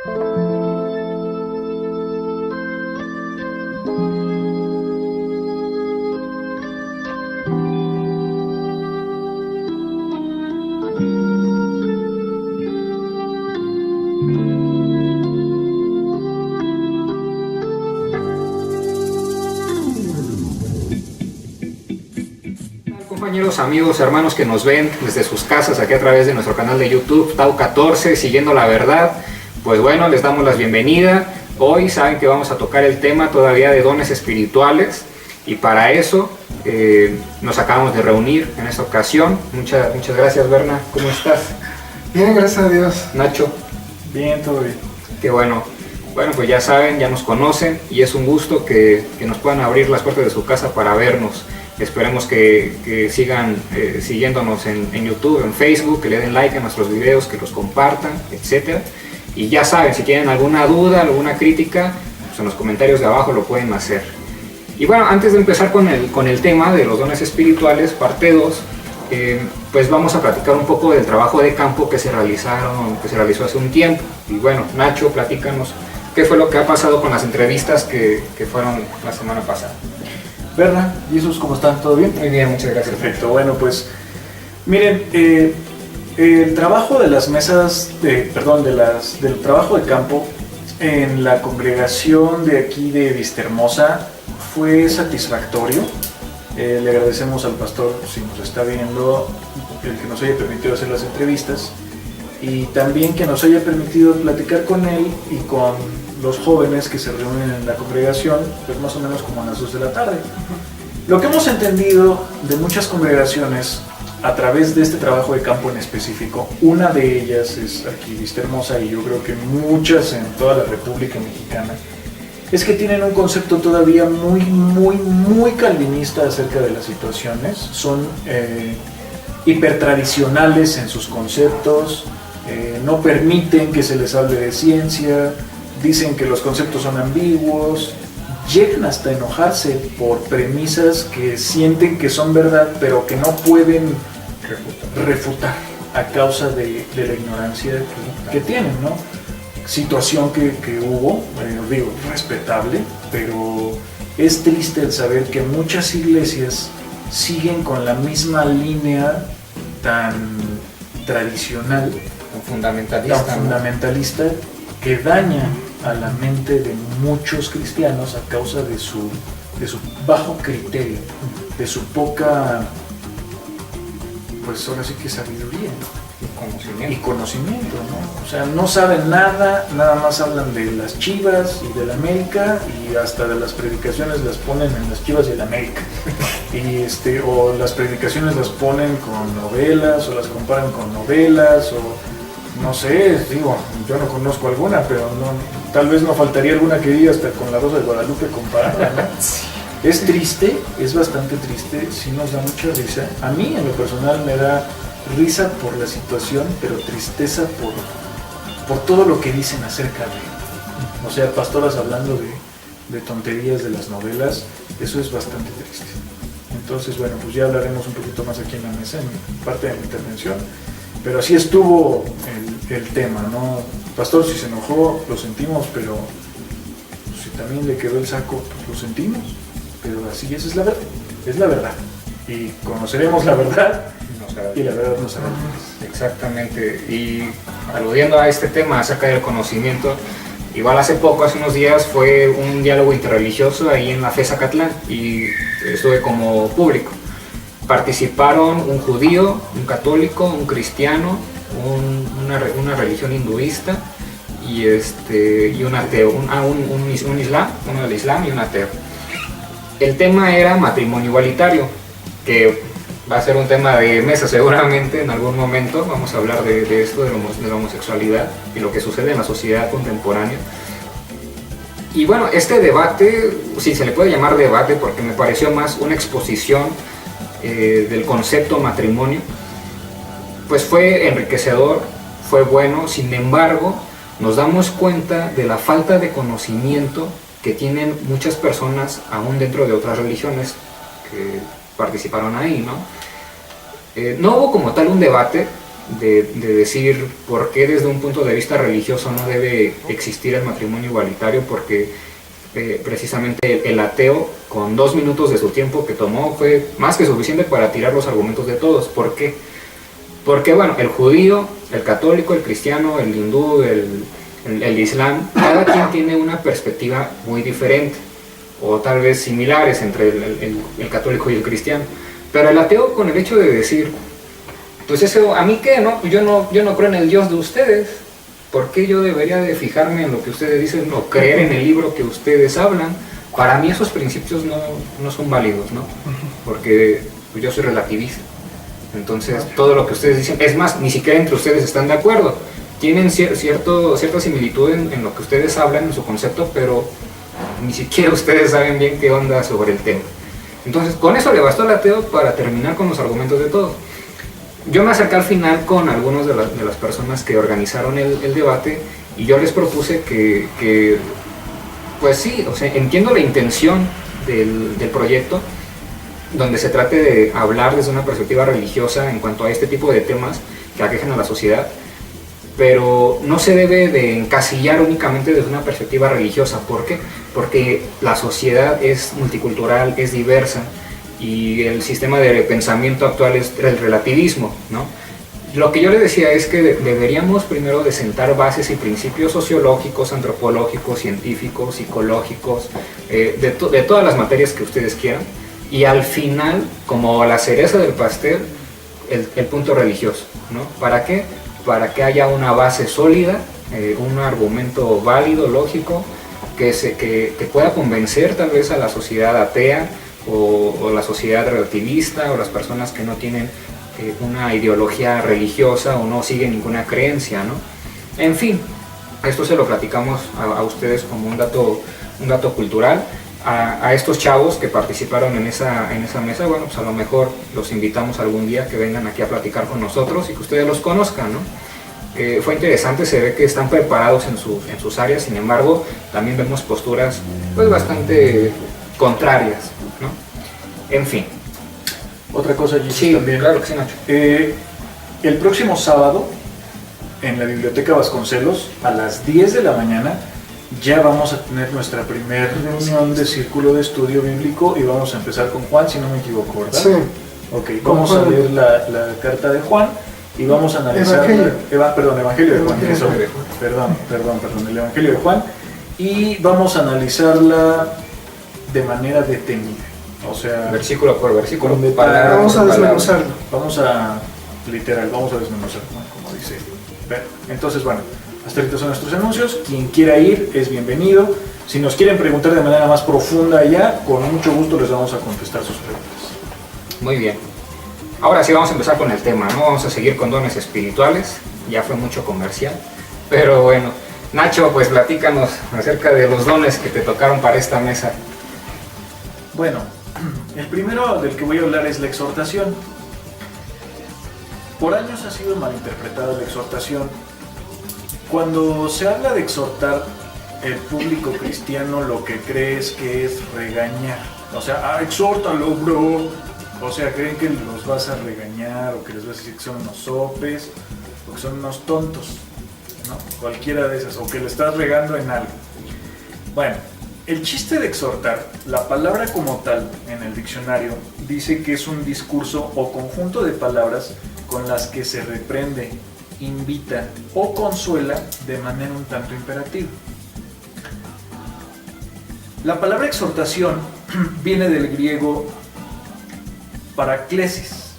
Compañeros, amigos, hermanos que nos ven desde sus casas aquí a través de nuestro canal de YouTube Tau 14, siguiendo la verdad, pues bueno, les damos la bienvenida. Hoy saben que vamos a tocar el tema todavía de dones espirituales, y para eso nos acabamos de reunir en esta ocasión. Muchas gracias, Berna. ¿Cómo estás? Bien, gracias a Dios. Nacho. Bien, todo bien. Qué bueno. Bueno, pues ya saben, ya nos conocen, y es un gusto que nos puedan abrir las puertas de su casa para vernos. Esperemos que sigan siguiéndonos en YouTube, en Facebook, que le den like a nuestros videos, que los compartan, etc. Y ya saben, si tienen alguna duda, alguna crítica, pues en los comentarios de abajo lo pueden hacer. Y bueno, antes de empezar con el tema de los dones espirituales, parte 2, pues vamos a platicar un poco del trabajo de campo que se realizó hace un tiempo. Y bueno, Nacho, platícanos qué fue lo que ha pasado con las entrevistas que fueron la semana pasada. Berna, Jesús, ¿cómo están? ¿Todo bien? Muy bien, muchas gracias. Perfecto, bueno, pues miren, el trabajo de las mesas, del trabajo de campo en la congregación de aquí de Vistahermosa fue satisfactorio. Le agradecemos al pastor, si nos está viendo, el que nos haya permitido hacer las entrevistas, y también que nos haya permitido platicar con él y con los jóvenes que se reúnen en la congregación, pues más o menos como a las 2 de la tarde. Lo que hemos entendido de muchas congregaciones a través de este trabajo de campo en específico, una de ellas es aquí Vistahermosa, y yo creo que muchas en toda la República Mexicana, es que tienen un concepto todavía muy calvinista acerca de las situaciones. Son hipertradicionales en sus conceptos, no permiten que se les hable de ciencia, dicen que los conceptos son ambiguos, llegan hasta enojarse por premisas que sienten que son verdad, pero que no pueden refutar a causa de la ignorancia que tienen, ¿no? Situación que hubo, respetable, pero es triste el saber que muchas iglesias siguen con la misma línea tan tradicional, tan fundamentalista, que daña a la mente de muchos cristianos a causa de su bajo criterio, de su poca, pues ahora sí que sabiduría y conocimiento, ¿no? O sea, no saben nada más hablan de las Chivas y del América, y hasta de las predicaciones las ponen en las Chivas y el América, y o las predicaciones las ponen con novelas, o las comparan con novelas, o no sé, yo no conozco alguna, pero tal vez no faltaría alguna que diga hasta con la Rosa de Guadalupe comparada, ¿no? Sí. Es triste, es bastante triste, sí nos da mucha risa. A mí, en lo personal, me da risa por la situación, pero tristeza por todo lo que dicen acerca de, o sea, pastoras hablando de tonterías de las novelas. Eso es bastante triste. Entonces, bueno, pues ya hablaremos un poquito más aquí en la mesa, en parte de mi intervención. Pero así estuvo el tema, ¿no? Pastor, si se enojó, lo sentimos, pero si también le quedó el saco, pues lo sentimos. Pero así es la verdad, es la verdad. Y conoceremos la verdad, y la verdad nos hará libres. Exactamente. Y aludiendo a este tema acerca del conocimiento, igual hace unos días, fue un diálogo interreligioso ahí en la FE Zacatlán, y estuve como público. Participaron un judío, un católico, un cristiano, una religión hinduista y un ateo, un islam, uno del islam y un ateo. El tema era matrimonio igualitario, que va a ser un tema de mesa seguramente en algún momento. Vamos a hablar de esto, de la homosexualidad y lo que sucede en la sociedad contemporánea. Y bueno, este debate, si se le puede llamar debate, porque me pareció más una exposición del concepto matrimonio, pues fue enriquecedor, fue bueno. Sin embargo, nos damos cuenta de la falta de conocimiento que tienen muchas personas aún dentro de otras religiones que participaron ahí, ¿no? No hubo como tal un debate, de decir por qué desde un punto de vista religioso no debe existir el matrimonio igualitario, porque precisamente el ateo, con 2 minutos de su tiempo que tomó, fue más que suficiente para tirar los argumentos de todos. ¿Por qué? Porque bueno, el judío, el católico, el cristiano, el hindú, el islam, cada quien tiene una perspectiva muy diferente, o tal vez similares entre el católico y el cristiano. Pero el ateo, con el hecho de decir, pues eso, ¿a mí qué? No? Yo no creo en el Dios de ustedes. ¿Por qué yo debería de fijarme en lo que ustedes dicen o creer en el libro que ustedes hablan? Para mí esos principios no son válidos, ¿no? Porque pues, yo soy relativista. Entonces, todo lo que ustedes dicen, es más, ni siquiera entre ustedes están de acuerdo. Tienen cierta similitud en lo que ustedes hablan, en su concepto, pero ni siquiera ustedes saben bien qué onda sobre el tema. Entonces, con eso le bastó al ateo para terminar con los argumentos de todos. Yo me acerqué al final con algunas de las personas que organizaron el debate, y yo les propuse que pues sí, o sea, entiendo la intención del proyecto, donde se trate de hablar desde una perspectiva religiosa en cuanto a este tipo de temas que aquejan a la sociedad, pero no se debe de encasillar únicamente desde una perspectiva religiosa. ¿Por qué? Porque la sociedad es multicultural, es diversa, y el sistema de pensamiento actual es el relativismo, ¿no? Lo que yo le decía es que deberíamos primero de sentar bases y principios sociológicos, antropológicos, científicos, psicológicos, de todas las materias que ustedes quieran, y al final, como la cereza del pastel, el punto religioso, ¿no? ¿Para qué? Para que haya una base sólida, un argumento válido, lógico, que pueda convencer tal vez a la sociedad atea o la sociedad relativista o las personas que no tienen una ideología religiosa o no siguen ninguna creencia, ¿no? En fin, esto se lo platicamos a ustedes como un dato cultural. A estos chavos que participaron en esa mesa, bueno, pues a lo mejor los invitamos algún día que vengan aquí a platicar con nosotros y que ustedes los conozcan, ¿no? Fue interesante, se ve que están preparados en sus áreas, sin embargo, también vemos posturas pues bastante contrarias, ¿no? En fin. Otra cosa, Gigi, sí, también. Claro que sí, Nacho. El próximo sábado, en la Biblioteca Vasconcelos, a las 10 de la mañana, ya vamos a tener nuestra primera reunión de círculo de estudio bíblico y vamos a empezar con Juan, si no me equivoco, ¿verdad? Sí. Ok, vamos a leer la carta de Juan y vamos a analizar... Evangelio de Juan. Eso, perdón, el Evangelio de Juan. Y vamos a analizarla de manera detenida. O sea, versículo por versículo. Vamos a desmenuzarlo. Vamos a desmenuzarlo, como dice. Entonces, bueno, hasta ahorita son nuestros anuncios. Quien quiera ir es bienvenido. Si nos quieren preguntar de manera más profunda allá, con mucho gusto les vamos a contestar sus preguntas. Muy bien. Ahora sí vamos a empezar con el tema, ¿no? Vamos a seguir con dones espirituales. Ya fue mucho comercial. Pero bueno, Nacho, pues platícanos acerca de los dones que te tocaron para esta mesa. Bueno, el primero del que voy a hablar es la exhortación. Por años ha sido malinterpretada la exhortación. Cuando se habla de exhortar, el público cristiano lo que cree es que es regañar. O sea, exhórtalo, bro. O sea, creen que los vas a regañar o que les vas a decir que son unos sopes o que son unos tontos, ¿no? Cualquiera de esas, o que le estás regando en algo. Bueno, el chiste de exhortar, la palabra como tal en el diccionario dice que es un discurso o conjunto de palabras con las que se reprende, invita o consuela de manera un tanto imperativa. La palabra exhortación viene del griego paraklesis,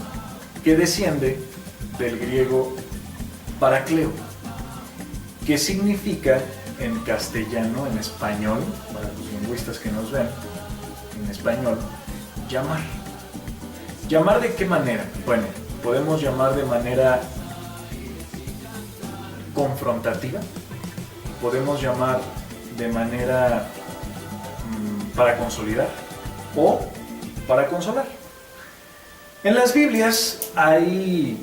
que desciende del griego parakleo, que significa en castellano, en español, para los lingüistas que nos ven, en español, llamar. ¿Llamar de qué manera? Bueno, podemos llamar de manera confrontativa, podemos llamar de manera para consolidar o para consolar. En las Biblias hay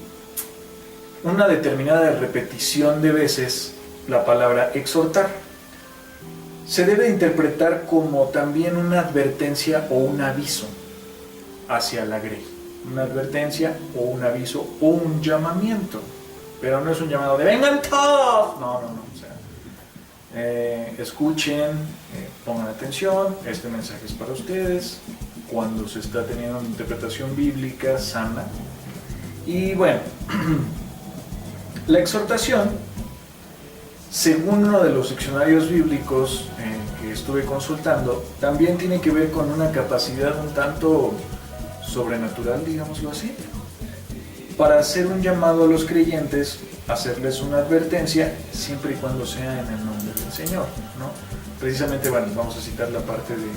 una determinada repetición de veces la palabra exhortar. Se debe interpretar como también una advertencia o un aviso hacia la grey. Una advertencia o un aviso o un llamamiento. pero no es un llamado de vengan todos. No. O sea, escuchen, pongan atención, este mensaje es para ustedes, cuando se está teniendo una interpretación bíblica sana. Y bueno, la exhortación, según uno de los diccionarios bíblicos que estuve consultando, también tiene que ver con una capacidad un tanto sobrenatural, digámoslo así, para hacer un llamado a los creyentes, hacerles una advertencia, siempre y cuando sea en el nombre del Señor, ¿no? Precisamente, bueno, vamos a citar la parte de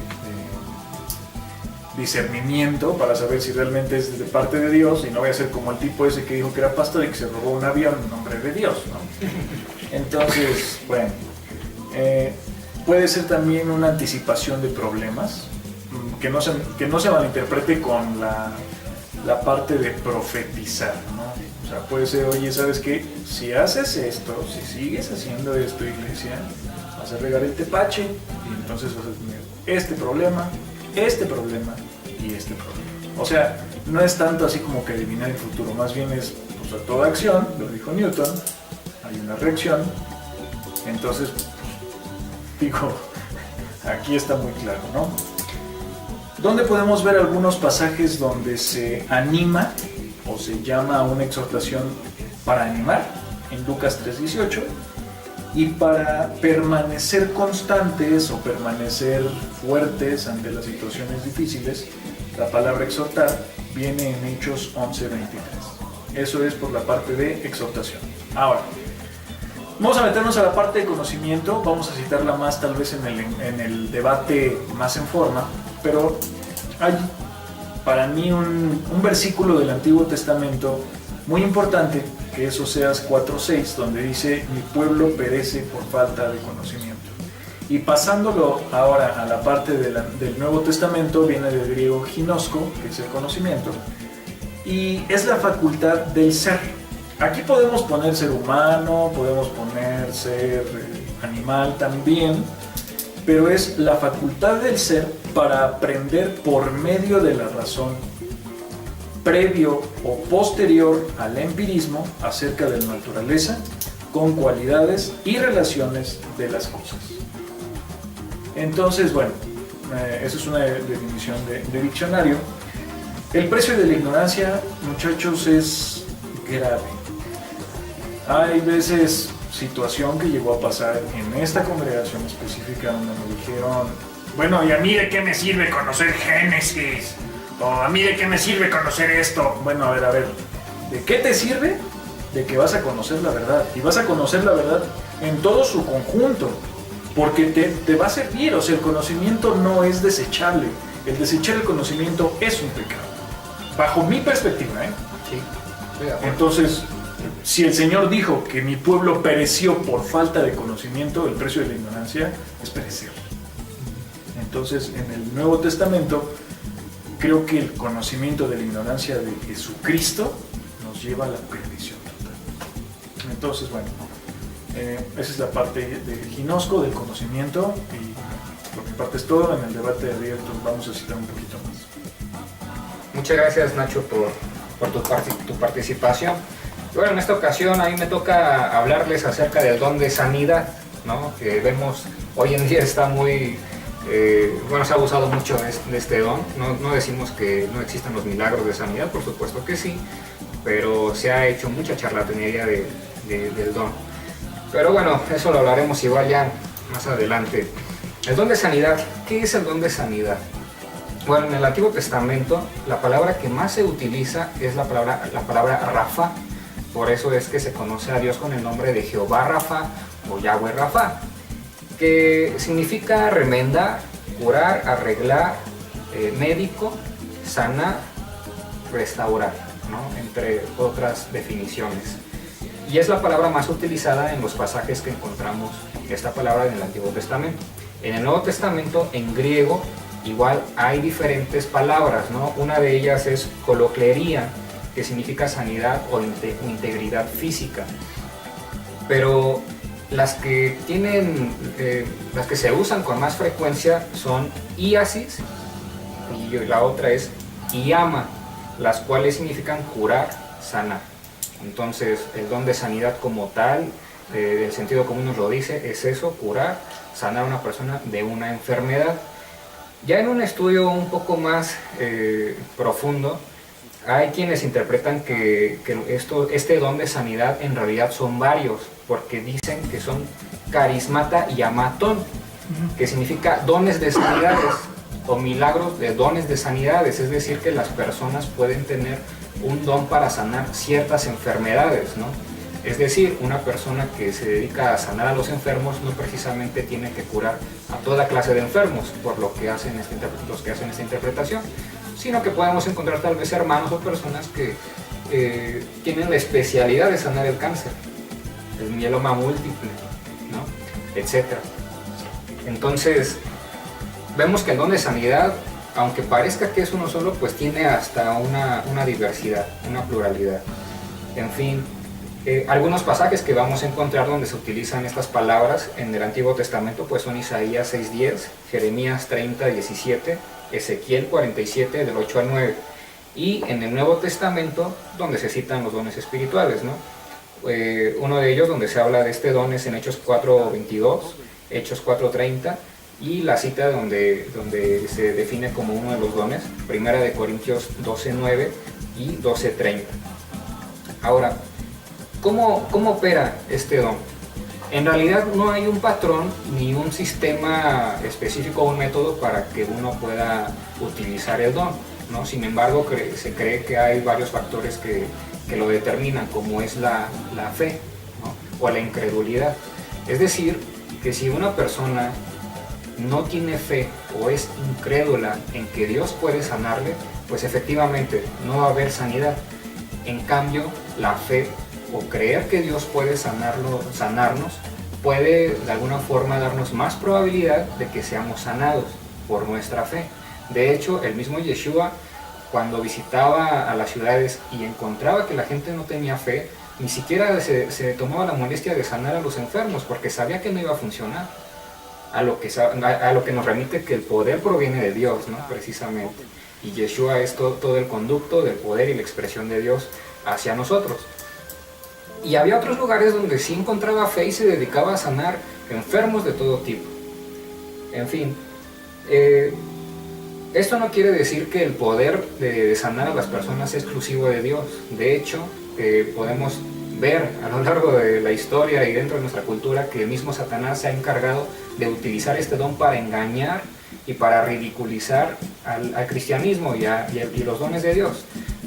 discernimiento para saber si realmente es de parte de Dios, y no voy a ser como el tipo ese que dijo que era pastor y que se robó un avión en nombre de Dios, ¿no? Entonces, bueno, puede ser también una anticipación de problemas, que no se malinterprete con la parte de profetizar, ¿no? O sea, puede ser, oye, ¿sabes qué? Si haces esto, si sigues haciendo esto, iglesia, vas a regar el tepache y entonces vas a tener este problema y este problema. O sea, no es tanto así como que adivinar el futuro, más bien es, pues, a toda acción, lo dijo Newton, hay una reacción. Entonces, digo, aquí está muy claro, ¿no? ¿Dónde podemos ver algunos pasajes donde se anima o se llama a una exhortación para animar? En Lucas 3:18. Y para permanecer constantes o permanecer fuertes ante las situaciones difíciles, la palabra exhortar viene en Hechos 11:23. Eso es por la parte de exhortación. Ahora, vamos a meternos a la parte de conocimiento, vamos a citarla más tal vez en el debate más en forma, pero hay para mí un versículo del Antiguo Testamento muy importante, que es Oseas 4:6, donde dice: mi pueblo perece por falta de conocimiento. Y pasándolo ahora a la parte del Nuevo Testamento, viene del griego ginosko, que es el conocimiento, y es la facultad del ser. Aquí podemos poner ser humano, podemos poner ser animal también, pero es la facultad del ser para aprender por medio de la razón, previo o posterior al empirismo, acerca de la naturaleza, con cualidades y relaciones de las cosas. Entonces, bueno, esa es una definición de diccionario. El precio de la ignorancia, muchachos, es grave. Hay veces situación que llegó a pasar en esta congregación específica donde me dijeron: bueno, ¿y a mí de qué me sirve conocer Génesis? O ¿a mí de qué me sirve conocer esto? Bueno, a ver, ¿de qué te sirve? De que vas a conocer la verdad, y vas a conocer la verdad en todo su conjunto, porque te va a servir. O sea, el conocimiento no es desechable. El desechar el conocimiento es un pecado, bajo mi perspectiva, ¿eh? Sí. Entonces, si el Señor dijo que mi pueblo pereció por falta de conocimiento, el precio de la ignorancia es perecer. Entonces, en el Nuevo Testamento, creo que el conocimiento de la ignorancia de Jesucristo nos lleva a la perdición total. Entonces, bueno, esa es la parte del ginosco, del conocimiento, y por mi parte es todo. En el debate abierto vamos a citar un poquito más. Muchas gracias, Nacho, por tu participación. Bueno, en esta ocasión a mí me toca hablarles acerca del don de sanidad, ¿no? Que vemos hoy en día está muy... se ha abusado mucho de este don. No decimos que no existan los milagros de sanidad, por supuesto que sí, pero se ha hecho mucha charlatanería del don. Pero bueno, eso lo hablaremos igual ya más adelante. El don de sanidad, ¿qué es el don de sanidad? Bueno, en el Antiguo Testamento la palabra que más se utiliza es la palabra Rafa. Por eso es que se conoce a Dios con el nombre de Jehová Rafa o Yahweh Rafa, que significa remendar, curar, arreglar, médico, sanar, restaurar, ¿no? Entre otras definiciones. Y es la palabra más utilizada en los pasajes que encontramos esta palabra en el Antiguo Testamento. En el Nuevo Testamento, en griego, igual hay diferentes palabras, ¿no? Una de ellas es coloclería, que significa sanidad o integridad física. Pero las que se usan con más frecuencia son íasis y la otra es iama, las cuales significan curar, sanar, Entonces, el don de sanidad como tal, el sentido común nos lo dice, es eso, curar, sanar a una persona de una enfermedad. Ya en un estudio un poco más profundo, hay quienes interpretan que este don de sanidad en realidad son varios, porque dicen que son carismata y amatón, que significa dones de sanidades o milagros de dones de sanidades, es decir, que las personas pueden tener un don para sanar ciertas enfermedades, ¿no? Es decir, una persona que se dedica a sanar a los enfermos no precisamente tiene que curar a toda clase de enfermos, por lo que hacen los que hacen esta interpretación, sino que podemos encontrar tal vez hermanos o personas que tienen la especialidad de sanar el cáncer, el mieloma múltiple, ¿no? Etcétera. Entonces, vemos que el don de sanidad, aunque parezca que es uno solo, pues tiene hasta una diversidad, una pluralidad. En fin, algunos pasajes que vamos a encontrar donde se utilizan estas palabras en el Antiguo Testamento pues son Isaías 6:10, Jeremías 30:17, Ezequiel 47 del 8 al 9, y en el Nuevo Testamento donde se citan los dones espirituales, ¿no? Uno de ellos donde se habla de este don es en Hechos 4:22, Hechos 4:30, y la cita donde se define como uno de los dones, Primera de Corintios 12:9 y 12:30. Ahora, ¿cómo opera este don? En realidad no hay un patrón ni un sistema específico o un método para que uno pueda utilizar el don, ¿no? Sin embargo, se cree que hay varios factores que lo determinan, como es la fe, ¿no? O la incredulidad. Es decir, que si una persona no tiene fe o es incrédula en que Dios puede sanarle, pues efectivamente no va a haber sanidad. En cambio, la fe o creer que Dios puede sanarnos, puede de alguna forma darnos más probabilidad de que seamos sanados por nuestra fe. De hecho, el mismo Yeshua, cuando visitaba a las ciudades y encontraba que la gente no tenía fe, ni siquiera se tomaba la molestia de sanar a los enfermos, porque sabía que no iba a funcionar. A lo que nos remite que el poder proviene de Dios, ¿no? Precisamente. Y Yeshua es todo el conducto del poder y la expresión de Dios hacia nosotros. Y había otros lugares donde sí encontraba fe y se dedicaba a sanar enfermos de todo tipo. En fin, esto no quiere decir que el poder de sanar a las personas es exclusivo de Dios. De hecho, podemos ver a lo largo de la historia y dentro de nuestra cultura que el mismo Satanás se ha encargado de utilizar este don para engañar y para ridiculizar al cristianismo y los dones de Dios.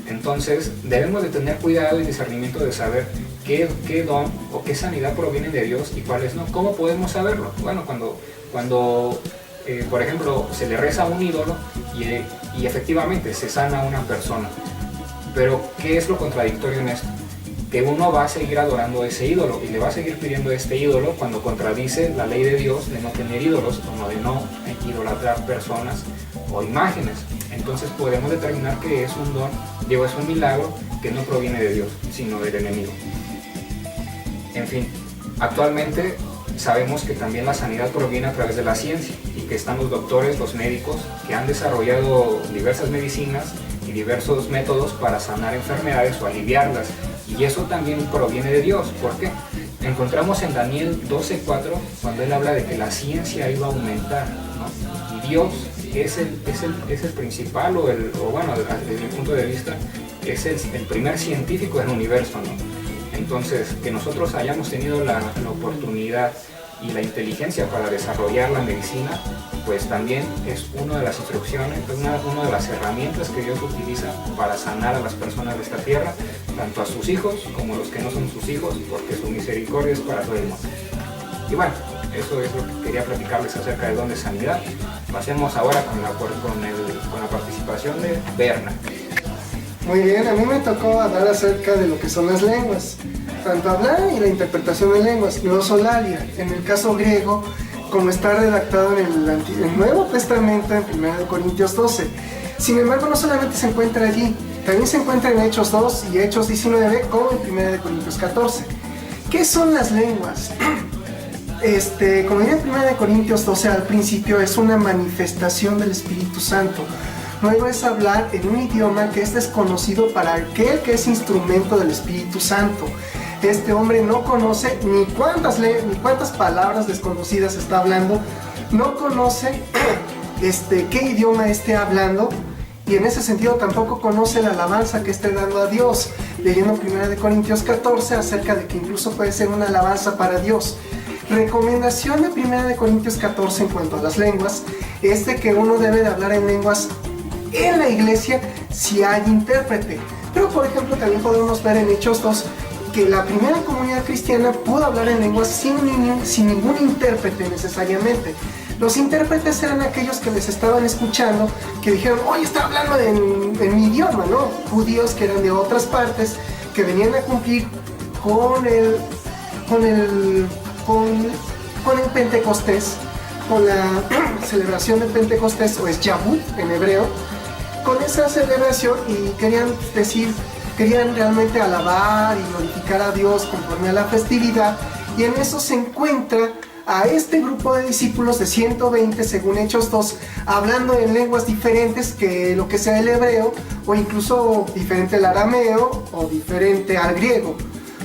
Entonces debemos de tener cuidado y discernimiento de saber qué don o qué sanidad proviene de Dios y cuáles no. ¿Cómo podemos saberlo? Bueno, cuando por ejemplo se le reza a un ídolo y efectivamente se sana a una persona, pero ¿qué es lo contradictorio en esto? Que uno va a seguir adorando a ese ídolo y le va a seguir pidiendo a este ídolo cuando contradice la ley de Dios de no tener ídolos, como de no idolatrar personas o imágenes. Entonces podemos determinar que es un don, es un milagro que no proviene de Dios, sino del enemigo. En fin, actualmente sabemos que también la sanidad proviene a través de la ciencia y que están los doctores, los médicos, que han desarrollado diversas medicinas y diversos métodos para sanar enfermedades o aliviarlas. Y eso también proviene de Dios. ¿Por qué? Encontramos en Daniel 12:4 cuando él habla de que la ciencia iba a aumentar, ¿no? Y Dios es el principal, bueno, desde mi punto de vista, es el primer científico del universo, ¿no? Entonces, que nosotros hayamos tenido la oportunidad y la inteligencia para desarrollar la medicina, pues también es una de las instrucciones, una de las herramientas que Dios utiliza para sanar a las personas de esta tierra, tanto a sus hijos como a los que no son sus hijos, porque su misericordia es para todo el mundo. Y bueno, eso es lo que quería platicarles acerca del don de sanidad. Pasemos ahora con la participación de Berna. Muy bien, a mí me tocó hablar acerca de lo que son las lenguas, tanto hablar y la interpretación de lenguas, glosolalia, en el caso griego, como está redactado en el Nuevo Testamento en 1 Corintios 12. Sin embargo, no solamente se encuentra allí, también se encuentra en Hechos 2 y Hechos 19, como en 1 Corintios 14. ¿Qué son las lenguas? Como diría en 1 Corintios 12 al principio, es una manifestación del Espíritu Santo. Nuevo es hablar en un idioma que es desconocido para aquel que es instrumento del Espíritu Santo. Este hombre no conoce ni cuántas palabras desconocidas está hablando, no conoce qué idioma esté hablando, y en ese sentido tampoco conoce la alabanza que esté dando a Dios. Leyendo 1 Corintios 14 acerca de que incluso puede ser una alabanza para Dios. Recomendación de 1 Corintios 14 en cuanto a las lenguas es de que uno debe de hablar en lenguas en la iglesia si hay intérprete. Pero por ejemplo también podemos ver en Hechos 2 que la primera comunidad cristiana pudo hablar en lenguas sin ningún intérprete necesariamente. Los intérpretes eran aquellos que les estaban escuchando, que dijeron, oye, está hablando en mi idioma, ¿no? Judíos que eran de otras partes, que venían a cumplir con el Pentecostés, con la celebración del Pentecostés, o es Yahut en hebreo, con esa celebración, y querían realmente alabar y glorificar a Dios conforme a la festividad, y en eso se encuentra a este grupo de discípulos de 120, según Hechos 2, hablando en lenguas diferentes que lo que sea el hebreo, o incluso diferente al arameo, o diferente al griego,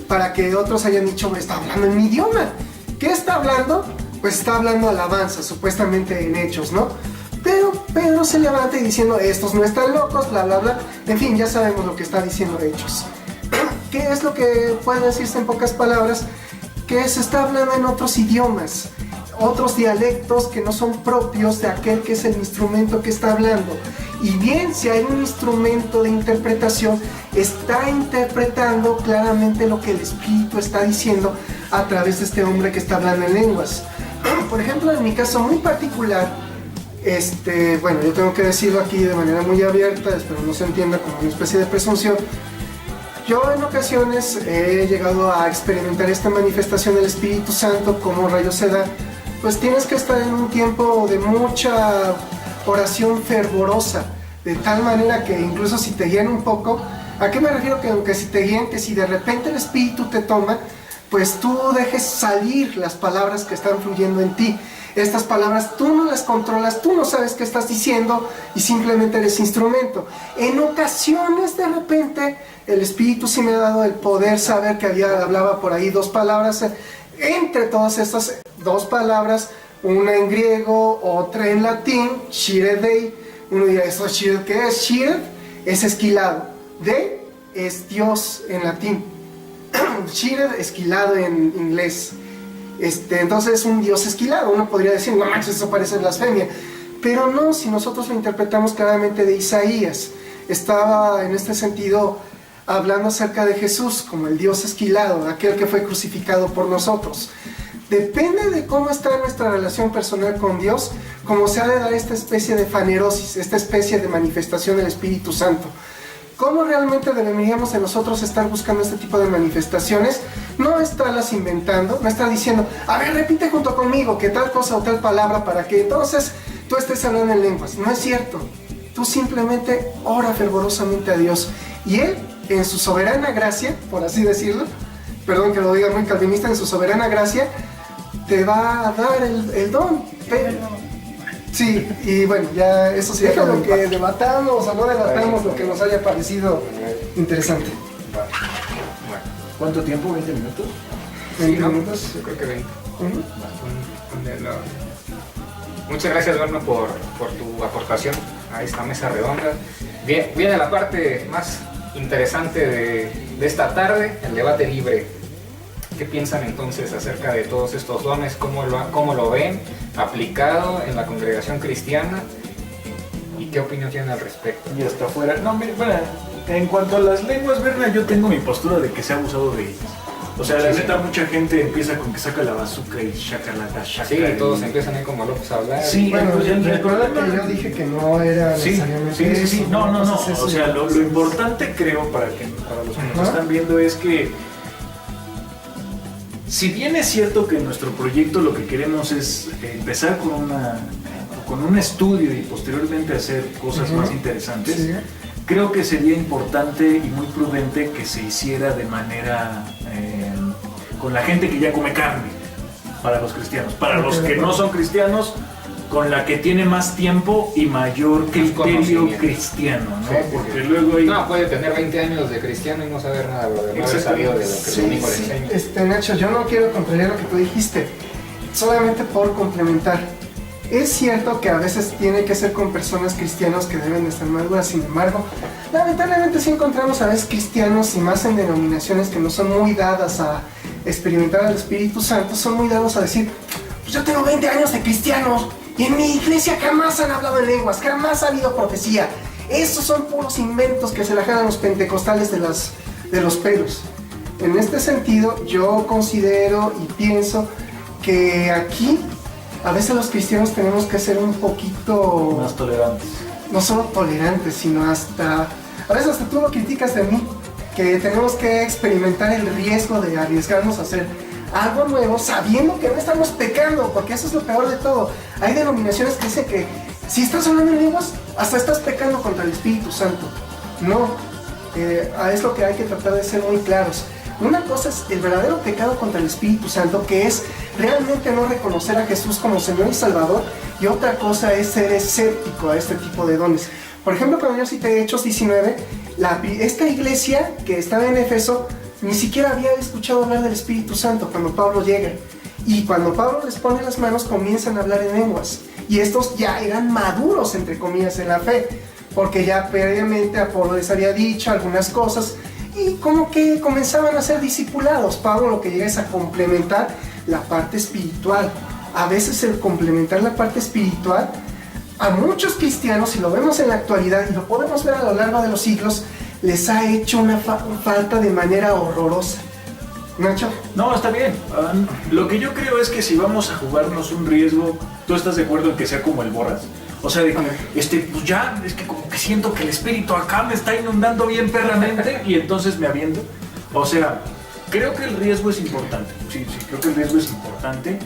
para que otros hayan dicho, está hablando en mi idioma. ¿Qué está hablando? Pues está hablando alabanza, supuestamente en Hechos, ¿no? Pero Pedro se levanta y diciendo, estos no están locos, bla, bla, bla. En fin, ya sabemos lo que está diciendo Hechos. ¿Qué es lo que puede decirse en pocas palabras? Que se está hablando en otros idiomas, otros dialectos que no son propios de aquel que es el instrumento que está hablando. Y bien, si hay un instrumento de interpretación, está interpretando claramente lo que el Espíritu está diciendo a través de este hombre que está hablando en lenguas. Por ejemplo, en mi caso muy particular, bueno, yo tengo que decirlo aquí de manera muy abierta, espero no se entienda como una especie de presunción. Yo en ocasiones he llegado a experimentar esta manifestación del Espíritu Santo, como rayos se da. Pues tienes que estar en un tiempo de mucha oración fervorosa, de tal manera que incluso si te guían un poco, ¿a qué me refiero? Que aunque si te guían, que si de repente el Espíritu te toma, pues tú dejes salir las palabras que están fluyendo en ti. Estas palabras tú no las controlas, tú no sabes qué estás diciendo y simplemente eres instrumento. En ocasiones de repente el Espíritu sí me ha dado el poder saber que hablaba por ahí dos palabras. Entre todas estas dos palabras, una en griego, otra en latín, shiredei. Uno dirá, ¿eso shired qué es? Shired es esquilado, de es Dios en latín, shired esquilado en inglés. Entonces es un Dios esquilado. Uno podría decir, no manches, eso parece blasfemia, pero no, si nosotros lo interpretamos claramente de Isaías, estaba en este sentido hablando acerca de Jesús como el Dios esquilado, aquel que fue crucificado por nosotros. Depende de cómo está nuestra relación personal con Dios, cómo se ha de dar esta especie de fanerosis, esta especie de manifestación del Espíritu Santo. ¿Cómo realmente deberíamos de nosotros estar buscando este tipo de manifestaciones? No estarlas inventando, no estar diciendo, a ver, repite junto conmigo que tal cosa o tal palabra para que entonces tú estés hablando en lenguas. No es cierto. Tú simplemente ora fervorosamente a Dios y Él, en su soberana gracia, por así decirlo, perdón que lo diga muy calvinista, en su soberana gracia, te va a dar el don. Sí, y bueno, ya eso sí, déjalo que debatamos o no debatamos lo que nos haya parecido interesante. Bueno, ¿cuánto tiempo? ¿20 minutos? Sí, ¿20 minutos? Yo creo que 20. Muchas gracias, Berno, por tu aportación a esta mesa redonda. Viene la parte más interesante de esta tarde, el debate libre. ¿Qué piensan entonces acerca de todos estos dones? ¿Cómo lo ven aplicado en la congregación cristiana? ¿Y qué opinión tienen al respecto? Y hasta afuera. No, mire, bueno, en cuanto a las lenguas, Berna, yo tengo mi postura de que se ha abusado de ellas. O sea, la neta, mucha gente empieza con que saca la bazooka y shakalaka, shaka. Sí, todos empiezan ahí como locos a hablar. Sí, bueno, recuerda que yo dije que no era necesariamente sí. No. O sea, lo importante creo para los que nos están viendo es que si bien es cierto que en nuestro proyecto lo que queremos es empezar con un estudio y posteriormente hacer cosas más interesantes, sí, creo que sería importante y muy prudente que se hiciera de manera con la gente que ya come carne, para los cristianos. Para los que no son cristianos, con la que tiene más tiempo y mayor criterio cristiano, ¿no? Sí, porque luego hay... No, puede tener 20 años de cristiano y no saber nada, brother, no haber sabido de lo que su amigo le enseña. Nacho, yo no quiero contrariar lo que tú dijiste, solamente por complementar. Es cierto que a veces tiene que ser con personas cristianas que deben de estar maduras, sin embargo, lamentablemente sí encontramos a veces cristianos, y más en denominaciones que no son muy dadas a experimentar al Espíritu Santo, son muy dados a decir, pues yo tengo 20 años de cristianos, y en mi iglesia jamás han hablado en lenguas, jamás ha habido profecía. Esos son puros inventos que se la jalan los pentecostales de los pelos. En este sentido, yo considero y pienso que aquí a veces los cristianos tenemos que ser un poquito más tolerantes. No solo tolerantes, sino hasta... A veces hasta tú lo criticas de mí, que tenemos que experimentar el riesgo de arriesgarnos a hacer algo nuevo sabiendo que no estamos pecando, porque eso es lo peor de todo. Hay denominaciones que dicen que si estás hablando en lenguas, hasta estás pecando contra el Espíritu Santo. No, es lo que hay que tratar de ser muy claros. Una cosa es el verdadero pecado contra el Espíritu Santo, que es realmente no reconocer a Jesús como Señor y Salvador, y otra cosa es ser escéptico a este tipo de dones. Por ejemplo, cuando yo cité Hechos 19, esta iglesia que estaba en Éfeso ni siquiera había escuchado hablar del Espíritu Santo cuando Pablo llega. Y cuando Pablo les pone las manos, comienzan a hablar en lenguas. Y estos ya eran maduros, entre comillas, en la fe, porque ya previamente Apolo les había dicho algunas cosas, y como que comenzaban a ser discipulados. Pablo lo que llega es a complementar la parte espiritual. A veces el complementar la parte espiritual, a muchos cristianos, y lo vemos en la actualidad, y lo podemos ver a lo largo de los siglos, les ha hecho una falta de manera horrorosa. ¿Nacho? No, está bien. Lo que yo creo es que si vamos a jugarnos un riesgo, ¿tú estás de acuerdo en que sea como el Borras? O sea, de que, pues ya, es que como que siento que el espíritu acá me está inundando bien perramente y entonces me aviento. O sea, creo que el riesgo es importante. Sí, creo que el riesgo es importante,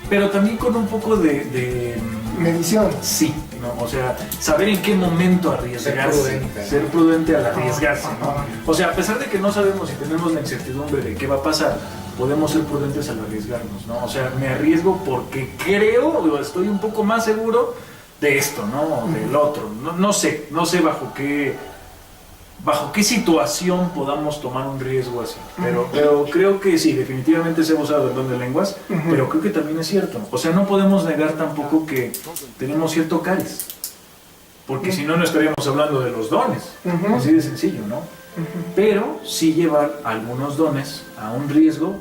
pero también con un poco de medición. Sí, ¿no? O sea, saber en qué momento arriesgarse. Ser prudente al arriesgarse, ¿no? O sea, a pesar de que no sabemos si tenemos la incertidumbre de qué va a pasar, podemos ser prudentes al arriesgarnos, ¿no? O sea, me arriesgo porque creo, o estoy un poco más seguro de esto, ¿no? Del otro. No sé bajo qué situación podamos tomar un riesgo así. Pero creo que sí, definitivamente se ha usado el don de lenguas, pero creo que también es cierto. O sea, no podemos negar tampoco que tenemos cierto cáliz, porque si no, no estaríamos hablando de los dones. Así de sencillo, ¿no? Pero sí llevar algunos dones a un riesgo.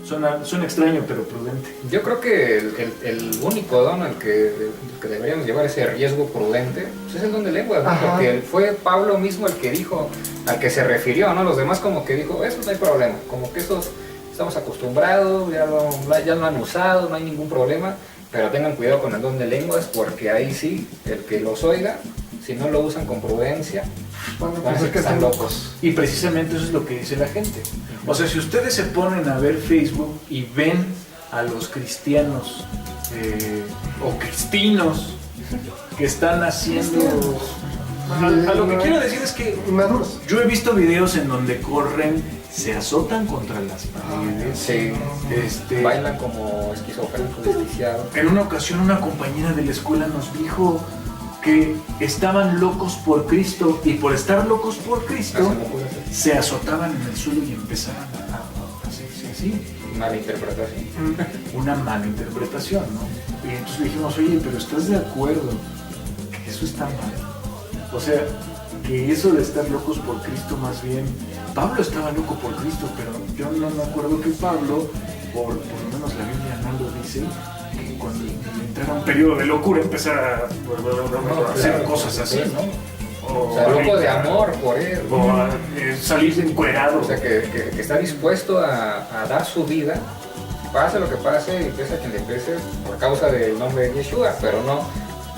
Suena extraño, pero prudente. Yo creo que el único don al que deberíamos llevar ese riesgo prudente, pues es el don de lenguas, ¿no? Porque fue Pablo mismo el que dijo, al que se refirió, ¿no? Los demás como que dijo, eso no hay problema, como que estos estamos acostumbrados, ya lo han usado, no hay ningún problema, pero tengan cuidado con el don de lenguas, porque ahí sí, el que los oiga, si no lo usan con prudencia, van a ser que están locos. Y precisamente eso es lo que dice la gente. O sea, si ustedes se ponen a ver Facebook y ven a los cristianos o cristinos que están haciendo... A lo que quiero decir es que yo he visto videos en donde corren, se azotan contra las paredes, bailan como esquizofrénicos desquiciados. En una ocasión una compañera de la escuela nos dijo que estaban locos por Cristo, y por estar locos por Cristo se azotaban en el suelo y empezaban a hacerse así. Mala interpretación. Una mala interpretación, ¿no? Y entonces dijimos, oye, pero ¿estás de acuerdo que eso está mal? O sea, que eso de estar locos por Cristo, más bien, Pablo estaba loco por Cristo, pero yo no me acuerdo que Pablo, por lo menos la Biblia no lo dice, que cuando entrara un periodo de locura empezara a hacer cosas así, ¿no? O sea, loco de amor por él. O salir encuerado. O sea, que está dispuesto a dar su vida, pase lo que pase, y pese a quien le pese, por causa del nombre de Yeshua, pero no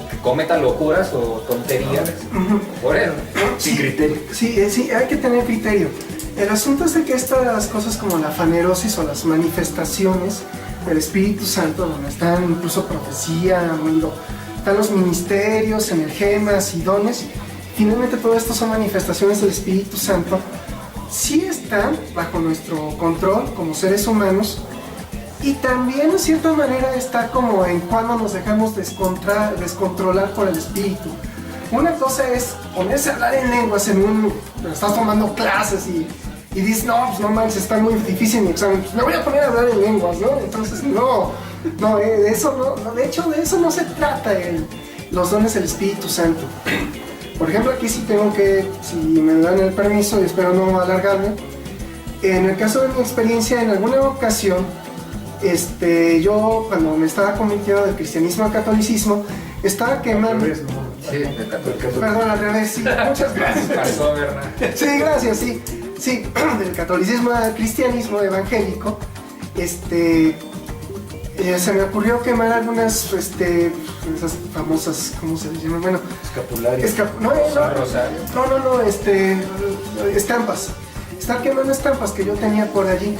que cometa locuras o tonterías por él. Sin criterio. Sí, hay que tener criterio. El asunto es de que estas cosas como la fanerosis o las manifestaciones del Espíritu Santo, donde están incluso profecía, están los ministerios, energemas y dones, finalmente todo esto son manifestaciones del Espíritu Santo, sí están bajo nuestro control como seres humanos, Y también en cierta manera está como en cuando nos dejamos descontrolar por el espíritu. Una cosa es ponerse a hablar en lenguas estás tomando clases y dices, no, pues no manches, está muy difícil mi examen, pues me voy a poner a hablar en lenguas, ¿no? Entonces, de eso no, de hecho de eso no se trata los dones del Espíritu Santo. Por ejemplo, aquí sí tengo que, si me dan el permiso y espero no alargarme, en el caso de mi experiencia, en alguna ocasión, yo cuando me estaba convirtiendo del cristianismo al catolicismo, estaba quemando... Sí, del catolicismo. Perdón, al revés, sí, muchas gracias. Pasó, ¿verdad? Sí, gracias, sí. Sí, del catolicismo al cristianismo evangélico, se me ocurrió quemar algunas, esas famosas, ¿cómo se les llama? Bueno, Escapularios. No, estampas. Estar quemando estampas que yo tenía por allí.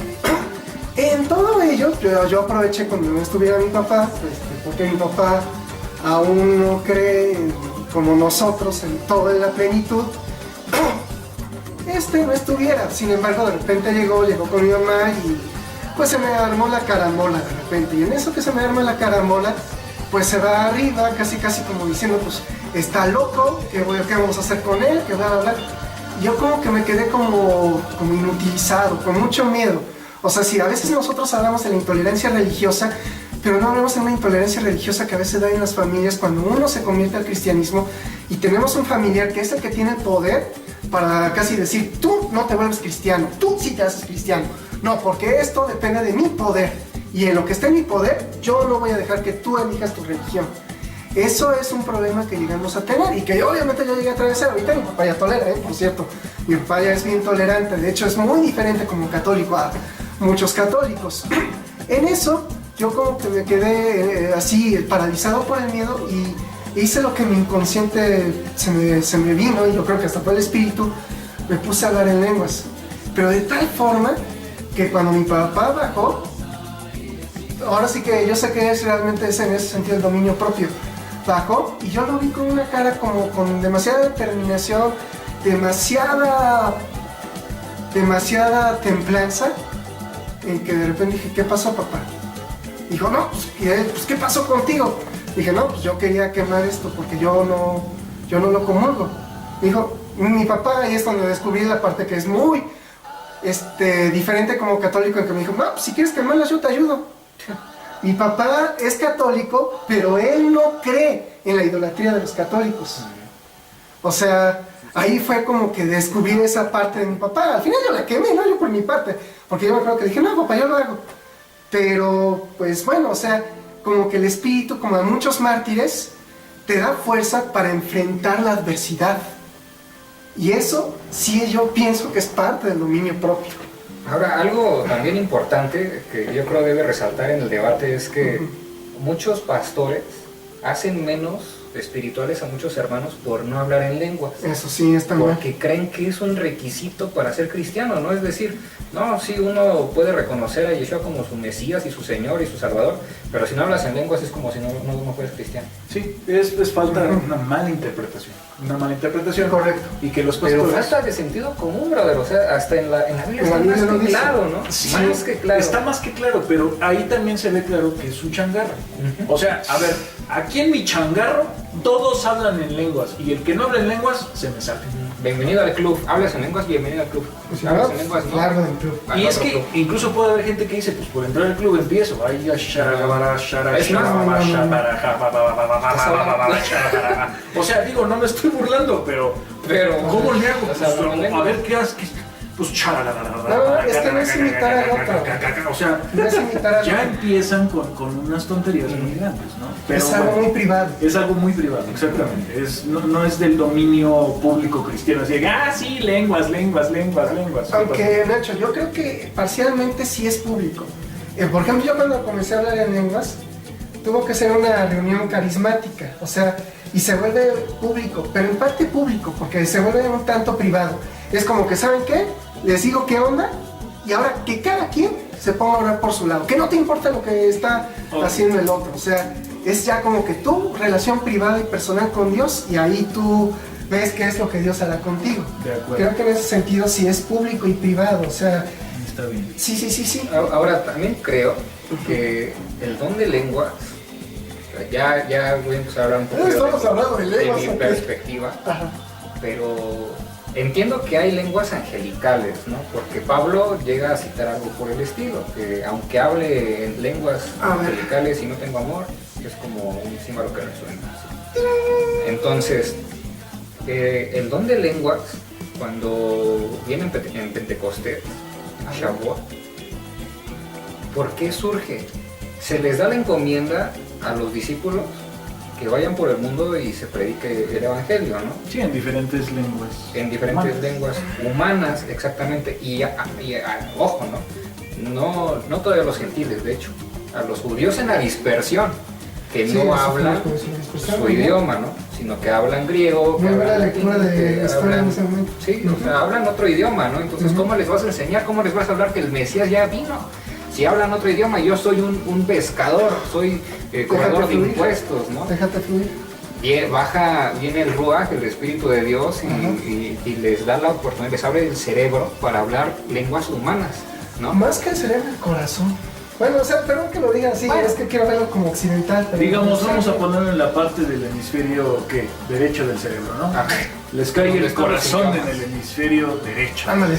En todo ello, yo aproveché cuando no estuviera mi papá, porque mi papá aún no cree como nosotros en toda la plenitud. No estuviera, sin embargo de repente llegó con mi mamá y pues se me armó la carambola de repente, y en eso que se me arma la carambola pues se va arriba casi como diciendo pues está loco, ¿qué vamos a hacer con él? ¿Qué va a hablar? Y yo como que me quedé como inutilizado, con mucho miedo. O sea, si a veces nosotros hablamos de la intolerancia religiosa, pero no hablamos de una intolerancia religiosa que a veces da en las familias cuando uno se convierte al cristianismo y tenemos un familiar que es el que tiene el poder para casi decir, tú no te vuelves cristiano, tú sí te haces cristiano. No, porque esto depende de mi poder. Y en lo que esté en mi poder, yo no voy a dejar que tú elijas tu religión. Eso es un problema que llegamos a tener y que obviamente yo llegué a atravesar. Ahorita mi papá ya tolera, por cierto. Mi papá ya es bien tolerante. De hecho, es muy diferente como católico a muchos católicos. En eso, yo como que me quedé así paralizado por el miedo y hice lo que mi inconsciente se me vino, y yo creo que hasta fue el espíritu, me puse a hablar en lenguas. Pero de tal forma que cuando mi papá bajó, ahora sí que yo sé que es realmente en ese sentido el dominio propio, bajó y yo lo vi con una cara como con demasiada determinación, demasiada templanza, en que de repente dije, ¿qué pasó, papá? Dijo, no, pues ¿qué pasó contigo? Dije, no, pues yo quería quemar esto porque yo no lo comulgo. Dijo, mi papá, y es donde descubrí la parte que es muy diferente como católico, en que me dijo, no, pues si quieres quemarlas yo te ayudo. Mi papá es católico, pero él no cree en la idolatría de los católicos. O sea, ahí fue como que descubrí esa parte de mi papá. Al final yo la quemé, ¿no? Yo por mi parte, porque yo me acuerdo que dije, no, papá, yo lo hago. Pero, pues bueno, o sea, como que el espíritu, como a muchos mártires, te da fuerza para enfrentar la adversidad. Y eso, sí, yo pienso que es parte del dominio propio. Ahora, algo también importante que yo creo debe resaltar en el debate es que muchos pastores hacen menos espirituales a muchos hermanos por no hablar en lenguas. Eso sí, está mal. Porque creen que es un requisito para ser cristiano, ¿no? Es decir, no, sí, uno puede reconocer a Yeshua como su Mesías y su Señor y su Salvador, pero si no hablas en lenguas es como si no fueras cristiano. Sí, es falta una mala interpretación. Una mala interpretación. Correcto. Y que los pastores... Pero falta de sentido común, brother. O sea, hasta en la Biblia está más que claro, ¿no? Sí, más que claro. Está más que claro, pero ahí también se ve claro que es un changarro. O sea, a ver, aquí en mi changarro todos hablan en lenguas y el que no habla en lenguas se me sale. Bienvenido al club. Hablas en lenguas, bienvenido al club. Pues Hablas en lenguas, no. Largo del club. Y es que incluso puede haber gente que dice, pues por entrar al club empiezo. Ahí ya o sea, digo, no me estoy burlando, pero ¿cómo le hago? O sea, A ver qué haces. Pues no, es que no es imitar al otro. O sea, No es imitar al ya otro. empiezan con unas tonterías muy grandes, ¿no? Pero Es algo muy privado. Es algo muy privado, exactamente. No es del dominio público cristiano. Así de, sí, lenguas. Aunque, Nacho, yo creo que parcialmente sí es público. Por ejemplo, yo cuando comencé a hablar en lenguas, tuvo que ser una reunión carismática, o sea, y se vuelve público, pero en parte público, porque se vuelve un tanto privado. Es como que, ¿saben qué? Les digo qué onda, y ahora que cada quien se ponga a orar por su lado, que no te importa lo que está haciendo el otro, o sea, es ya como que tu relación privada y personal con Dios, y ahí tú ves qué es lo que Dios hará contigo. De acuerdo. Creo que en ese sentido sí es público y privado, o sea... Está bien. Sí. Ahora, también creo que el don de lenguas, ya voy a empezar a hablar un poco Estamos hablando de lenguas, mi ok. perspectiva, Ajá. pero entiendo que hay lenguas angelicales, ¿no? Porque Pablo llega a citar algo por el estilo, que aunque hable en lenguas A ver. angelicales y no tengo amor, es como un símbolo que resuena. Entonces, el don de lenguas, cuando viene en Pentecostés, a Shavuot, ¿por qué surge? Se les da la encomienda a los discípulos que vayan por el mundo y se predique el evangelio, ¿no? Sí, en diferentes lenguas. En diferentes Humanas. lenguas humanas, exactamente. Ojo, no todos los gentiles, de hecho, a los judíos en la dispersión, que Sí, no eso hablan fue la dispersión, su ¿no? idioma, ¿no? Sino que hablan griego, que Muy buena hablan lectura latín, de que historia en hablan- ese momento. Sí, o sea, hablan otro idioma, ¿no? Entonces, Ujú. ¿cómo les vas a enseñar? ¿Cómo les vas a hablar que el Mesías ya vino? Si hablan otro idioma, yo soy un pescador, soy cobrador de fluir. impuestos, ¿no? Déjate fluir. Viene el Ruach, el Espíritu de Dios, Ajá. y les da la oportunidad, les abre el cerebro para hablar lenguas humanas, ¿no? Más que el cerebro, el corazón. Bueno, o sea, perdón que lo diga así, Bueno. es que quiero verlo como occidental. Pero Digamos, vamos a ponerlo en la parte del hemisferio, ¿qué? Derecho del cerebro, ¿no? Ah, Les cae Donde el están los corazón en síntomas. el hemisferio derecho. Ándale,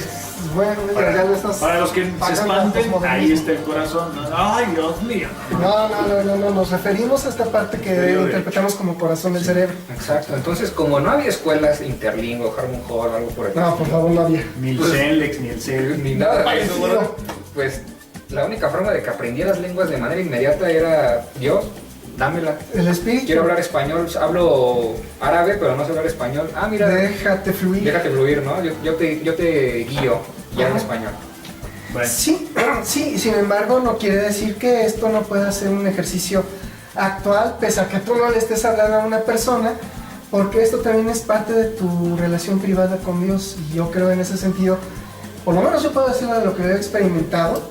bueno, ya lo estás. Para los que se pagando espanten, posmodernismo. ahí está el corazón. Ay, Dios mío. No, nos referimos a esta parte que Cerebro interpretamos como corazón del cerebro. Exacto, entonces como no había escuelas interlingua, Harmon Hall, algo por el No, por favor, no había. Ni el Pues- Zenlex, ni el CEL. ni nada de eso, Parecido. bueno, pues la única forma de que aprendieras lenguas de manera inmediata era Dios, dámela. El espíritu. Quiero hablar español, hablo árabe, pero no sé hablar español. Ah, mira, Déjate fluir. déjate fluir, ¿no? Yo te guío ya en Ajá. español. Bueno, Sí, sí, sin embargo, no quiere decir que esto no pueda ser un ejercicio actual, pese a que tú no le estés hablando a una persona, porque esto también es parte de tu relación privada con Dios. Y yo creo en ese sentido, por lo menos yo puedo decirlo de lo que he experimentado,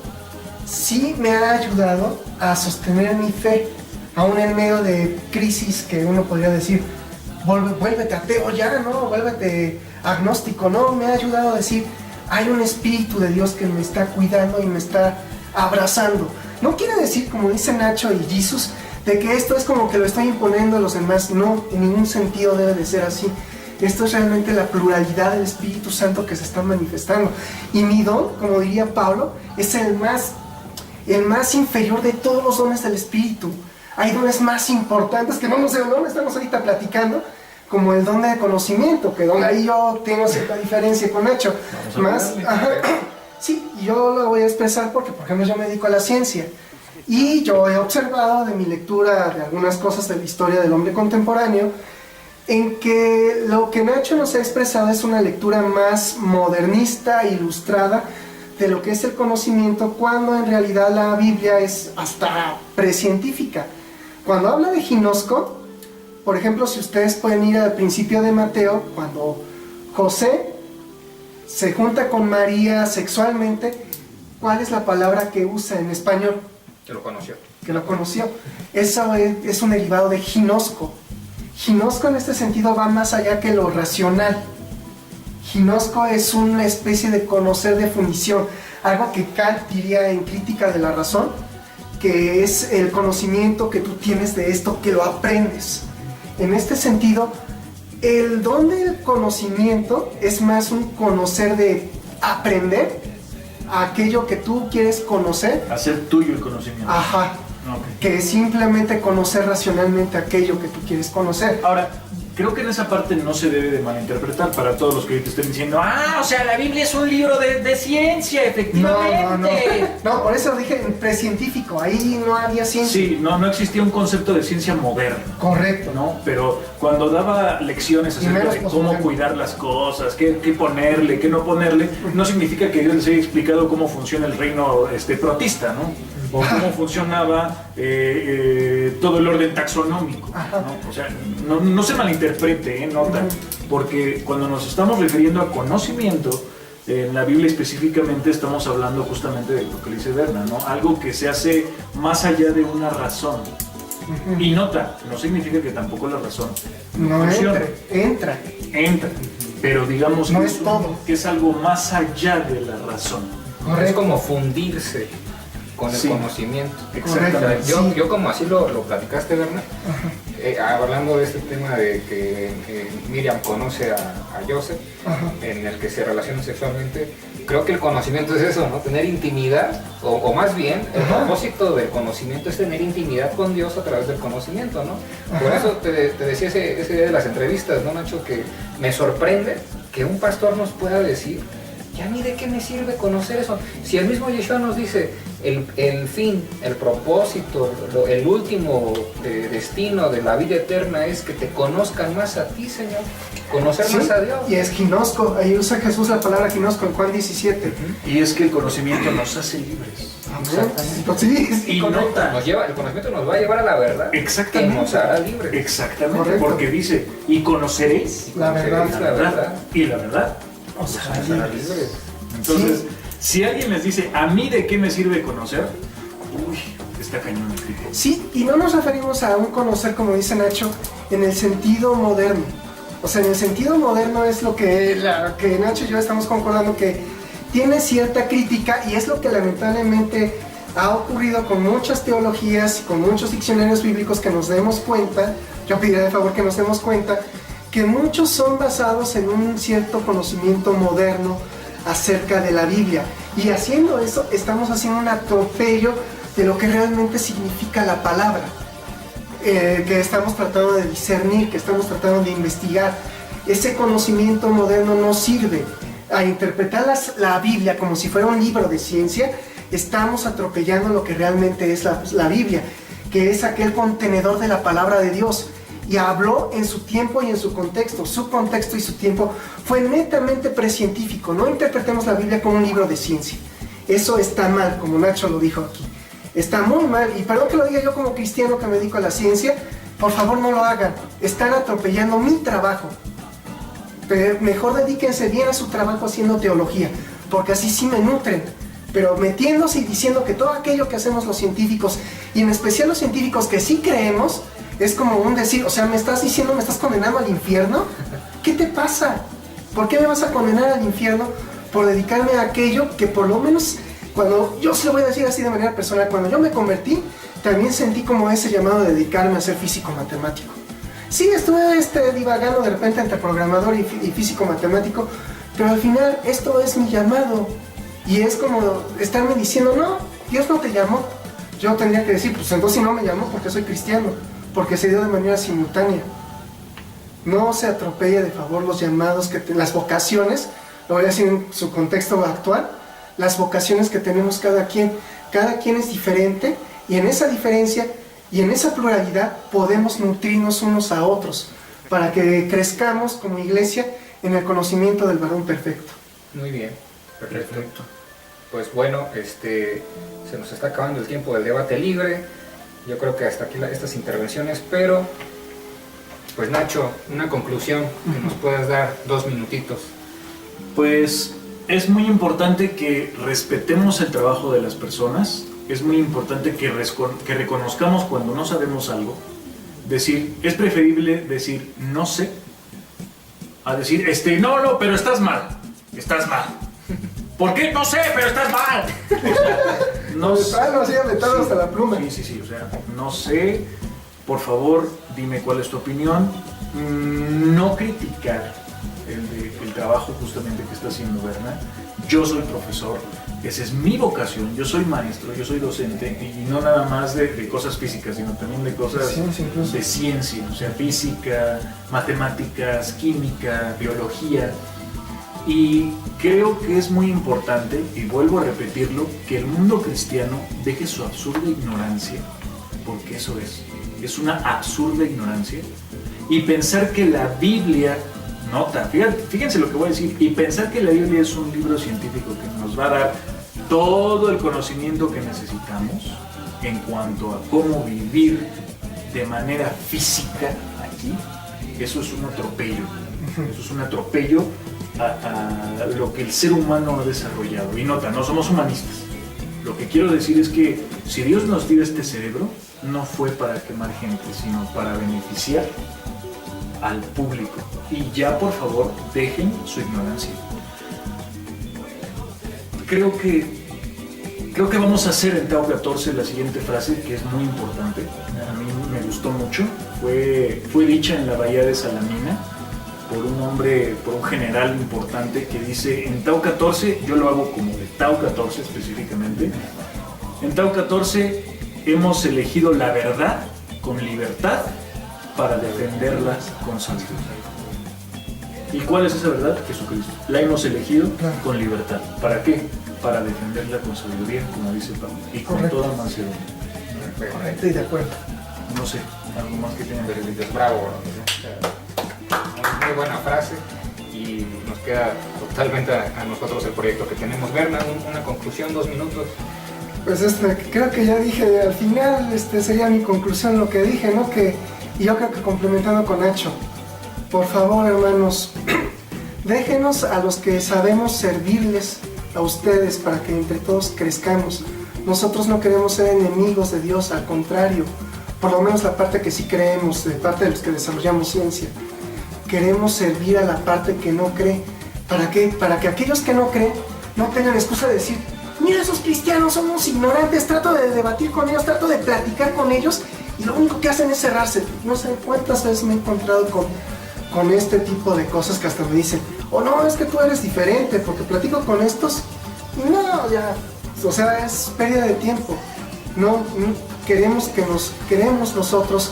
sí me ha ayudado a sostener mi fe, aún en medio de crisis que uno podría decir, vuélvete ateo ya, ¿no? Vuélvete agnóstico, ¿no? Me ha ayudado a decir, hay un espíritu de Dios que me está cuidando y me está abrazando. No quiere decir, como dice Nacho y Jesus, de que esto es como que lo estoy imponiendo a los demás. No, en ningún sentido debe de ser así. Esto es realmente la pluralidad del Espíritu Santo que se está manifestando. Y mi don, como diría Pablo, es el más inferior de todos los dones del Espíritu. Hay dones más importantes que no sé dónde estamos ahorita platicando, como el don de conocimiento, que donde ahí yo tengo cierta diferencia con Nacho. Más, ajá, sí, yo lo voy a expresar porque, por ejemplo, yo me dedico a la ciencia. Y yo he observado de mi lectura de algunas cosas de la historia del hombre contemporáneo, en que lo que Nacho nos ha expresado es una lectura más modernista, ilustrada, de lo que es el conocimiento, cuando en realidad la Biblia es hasta precientífica. Cuando habla de ginosco, por ejemplo, si ustedes pueden ir al principio de Mateo, cuando José se junta con María sexualmente, ¿cuál es la palabra que usa en español? Que lo conoció. Que lo conoció. Eso es un derivado de ginosco. Ginosco en este sentido va más allá que lo racional. Ginosco es una especie de conocer de fundición, algo que Kant diría en Crítica de la Razón, que es el conocimiento que tú tienes de esto, que lo aprendes. En este sentido, el don del conocimiento es más un conocer de aprender aquello que tú quieres conocer, hacer tuyo el conocimiento. ajá, Ok. que es simplemente conocer racionalmente aquello que tú quieres conocer. Ahora, creo que en esa parte no se debe de malinterpretar para todos los que ahorita estén diciendo, o sea, la Biblia es un libro de ciencia, efectivamente. No, por eso dije precientífico, ahí no había ciencia. Sí, no existía un concepto de ciencia moderna. Correcto. ¿No? Pero cuando daba lecciones Y acerca menos de cómo posmoderno. cuidar las cosas, qué ponerle, qué no ponerle, no significa que Dios les haya explicado cómo funciona el reino protista, ¿no? O cómo funcionaba todo el orden taxonómico, ¿no? O sea, no se malinterprete, nota, porque cuando nos estamos refiriendo a conocimiento, en la Biblia específicamente estamos hablando justamente de lo que le dice Berna, ¿no? Algo que se hace más allá de una razón. Y nota, no significa que tampoco la razón No funciona. entra. Entra, pero digamos No que, es todo. que es algo más allá de la razón. Es Correcto. como fundirse con el Sí. conocimiento. Exactamente. O sea, Sí. yo como así lo platicaste, Bernard, hablando de este tema de que Miriam conoce a Joseph, Ajá. en el que se relacionan sexualmente, creo que el conocimiento es eso, ¿no? Tener intimidad, o más bien, el Ajá. propósito del conocimiento es tener intimidad con Dios a través del conocimiento, ¿no? Por Ajá. eso te decía ese día de las entrevistas, ¿no, Nacho? Que me sorprende que un pastor nos pueda decir, ¿y a mí de qué me sirve conocer eso? Si el mismo Yeshua nos dice, el fin, el propósito, el último destino de la vida eterna es que te conozcan más a ti, Señor, conocer Sí, más a Dios. y es ginosco, ahí usa Jesús la palabra ginosco en Juan 17. Y es que el conocimiento nos hace libres. Exactamente. Entonces, sí, Y correcto. nota. El conocimiento nos va a llevar a la verdad, Exactamente. que nos hará libres. Exactamente, Correcto. porque dice, y conoceréis La verdad. La verdad. y la verdad. O sea, Nos hará libres. Entonces, Sí. si alguien les dice, ¿a mí de qué me sirve conocer? Uy, está cañón el tipo. sí, y no nos referimos a un conocer, como dice Nacho, en el sentido moderno. O sea, en el sentido moderno es lo que Nacho y yo estamos concordando, que tiene cierta crítica, y es lo que lamentablemente ha ocurrido con muchas teologías y con muchos diccionarios bíblicos, que nos demos cuenta, yo pediría de favor que nos demos cuenta, que muchos son basados en un cierto conocimiento moderno acerca de la Biblia. Y haciendo eso, estamos haciendo un atropello de lo que realmente significa la palabra, que estamos tratando de discernir, que estamos tratando de investigar. Ese conocimiento moderno no sirve. A interpretar la Biblia como si fuera un libro de ciencia, estamos atropellando lo que realmente es la Biblia, que es aquel contenedor de la palabra de Dios. Y habló en su tiempo y en su contexto. Su contexto y su tiempo fue netamente precientífico. No interpretemos la Biblia como un libro de ciencia. Eso está mal, como Nacho lo dijo aquí. Está muy mal, y perdón que lo diga yo como cristiano que me dedico a la ciencia, por favor no lo hagan. Están atropellando mi trabajo. Pero mejor dedíquense bien a su trabajo haciendo teología, porque así sí me nutren. Pero metiéndose y diciendo que todo aquello que hacemos los científicos, y en especial los científicos que sí creemos, es como un decir, o sea, ¿me estás diciendo, me estás condenando al infierno? ¿Qué te pasa? ¿Por qué me vas a condenar al infierno por dedicarme a aquello que por lo menos, cuando, yo se lo voy a decir así de manera personal, cuando yo me convertí, también sentí como ese llamado de dedicarme a ser físico matemático. Sí, estuve divagando de repente entre programador y físico matemático, pero al final esto es mi llamado. Y es como estarme diciendo, no, Dios no te llamó. Yo tendría que decir, pues entonces no me llamó porque soy cristiano, porque se dio de manera simultánea. No se atropella de favor los llamados, las vocaciones, lo voy a decir en su contexto actual, las vocaciones que tenemos cada quien es diferente, y en esa diferencia y en esa pluralidad podemos nutrirnos unos a otros para que crezcamos como iglesia en el conocimiento del varón perfecto. Muy bien, perfecto. Pues bueno, se nos está acabando el tiempo del debate libre. Yo creo que hasta aquí estas intervenciones, pero pues Nacho, una conclusión que nos puedas dar 2 minutitos. Pues es muy importante que respetemos el trabajo de las personas. Es muy importante que reconozcamos cuando no sabemos algo. Es preferible decir no sé a decir no, pero estás mal. ¿Por qué? No sé, pero estás mal. O sea, No, sí, aventado hasta la pluma. Sí, o sea, no sé, por favor, dime cuál es tu opinión. No criticar el trabajo justamente que está haciendo Berna. Yo soy profesor, esa es mi vocación, yo soy maestro, yo soy docente, y no nada más de cosas físicas, sino también de cosas de ciencia, o sea, física, matemáticas, química, biología. Y creo que es muy importante, y vuelvo a repetirlo, que el mundo cristiano deje su absurda ignorancia, porque eso es una absurda ignorancia, y pensar que la Biblia, fíjense lo que voy a decir, y pensar que la Biblia es un libro científico que nos va a dar todo el conocimiento que necesitamos en cuanto a cómo vivir de manera física aquí, eso es un atropello, a lo que el ser humano ha desarrollado. Y nota, no somos humanistas. Lo que quiero decir es que si Dios nos dio este cerebro, no fue para quemar gente, sino para beneficiar al público. Y ya, por favor, dejen su ignorancia. Creo que creo que vamos a hacer en Tao 14 la siguiente frase, que es muy importante. A mí me gustó mucho. Fue dicha en la bahía de Salamina por un hombre, por un general importante que dice, en Tao 14, yo lo hago como de Tao 14 específicamente, en Tao 14 hemos elegido la verdad con libertad para defenderla con sabiduría. ¿Y cuál es esa verdad? Jesucristo. La hemos elegido con libertad. ¿Para qué? Para defenderla con sabiduría, como dice Pablo, y con toda mansedumbre. Correcto y de acuerdo. No sé, algo más que tengan que decir. Bravo, muy buena frase y nos queda totalmente a nosotros el proyecto que tenemos. Berna, una conclusión, 2 minutos. Pues creo que ya dije, al final sería mi conclusión lo que dije, ¿no? Y yo creo que complementando con Nacho, por favor, hermanos, déjenos a los que sabemos servirles a ustedes para que entre todos crezcamos. Nosotros no queremos ser enemigos de Dios, al contrario, por lo menos la parte que sí creemos, de parte de los que desarrollamos ciencia. Queremos servir a la parte que no cree. ¿Para qué? Para que aquellos que no creen no tengan excusa de decir, mira, esos cristianos somos ignorantes, trato de debatir con ellos, trato de platicar con ellos y lo único que hacen es cerrarse. No sé cuántas veces me he encontrado con este tipo de cosas que hasta me dicen, oh no, es que tú eres diferente porque platico con estos y no, ya, o sea, es pérdida de tiempo. No queremos nosotros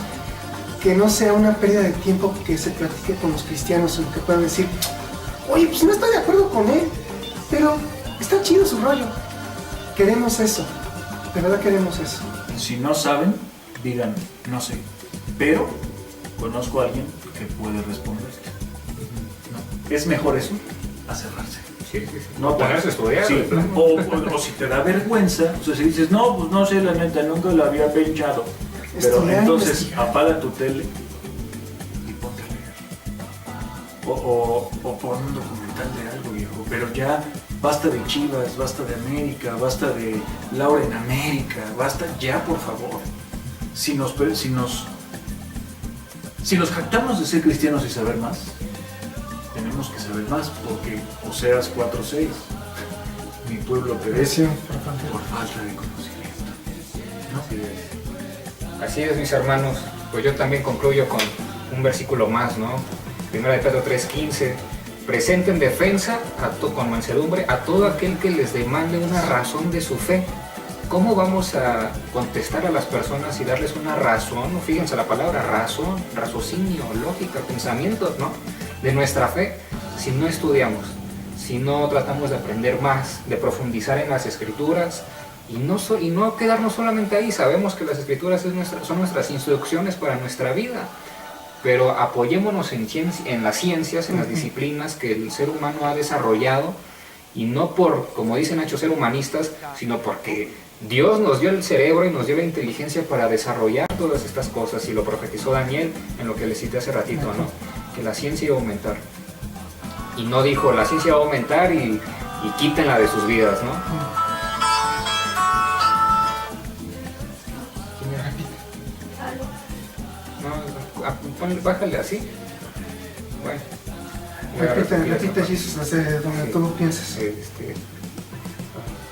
que no sea una pérdida de tiempo que se platique con los cristianos, sino que puedan decir, oye, pues no estoy de acuerdo con él, pero está chido su rollo. Queremos eso, de verdad queremos eso. Si no saben, digan, no sé, pero conozco a alguien que puede responder. No. Es mejor eso a cerrarse. Sí. No ponerse a estudiar. Sí, o si te da vergüenza, o sea, si dices, no, pues no sé, la neta, nunca lo había pensado. Pero Estudiar, entonces investigar. apaga tu tele y ponte a leer. O pon un documental de algo, viejo. Pero ya basta de Chivas, basta de América, basta de Laura en América, basta ya, por favor. Si nos jactamos de ser cristianos y saber más, tenemos que saber más, porque Oseas 4:6, mi pueblo perece por falta de conocimiento. ¿No? Así es, mis hermanos. Pues yo también concluyo con un versículo más, ¿no? 1 de Pedro 3:15. Presenten defensa con mansedumbre a todo aquel que les demande una razón de su fe. ¿Cómo vamos a contestar a las personas y darles una razón? Fíjense la palabra razón, raciocinio, lógica, pensamientos, ¿no? De nuestra fe, si no estudiamos, si no tratamos de aprender más, de profundizar en las escrituras y no quedarnos solamente ahí. Sabemos que las escrituras son nuestras instrucciones para nuestra vida, pero apoyémonos en las ciencias, en las disciplinas que el ser humano ha desarrollado, y no por, como dicen Nacho, ser humanistas, sino porque Dios nos dio el cerebro y nos dio la inteligencia para desarrollar todas estas cosas, y lo profetizó Daniel en lo que le cité hace ratito, ¿no? Que la ciencia iba a aumentar. Y no dijo, la ciencia va a aumentar y quítenla de sus vidas, ¿no? No, bájale así. Bueno. Repite Jesús, desde donde tú pienses.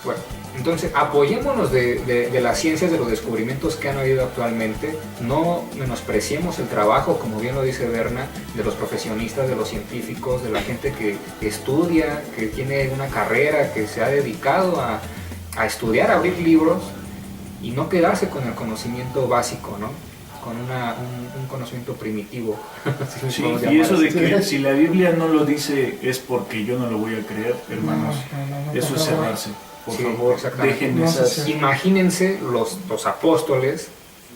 Bueno, entonces apoyémonos de las ciencias, de los descubrimientos que han habido actualmente. No menospreciemos el trabajo, como bien lo dice Berna, de los profesionistas, de los científicos, de la gente que estudia, que tiene una carrera, que se ha dedicado a estudiar, a abrir libros y no quedarse con el conocimiento básico, ¿no? Con un conocimiento primitivo. Sí, y eso de que si la Biblia no lo dice es porque yo no lo voy a creer, hermanos, eso es cerrarse. Por favor, dejen esas... Imagínense los apóstoles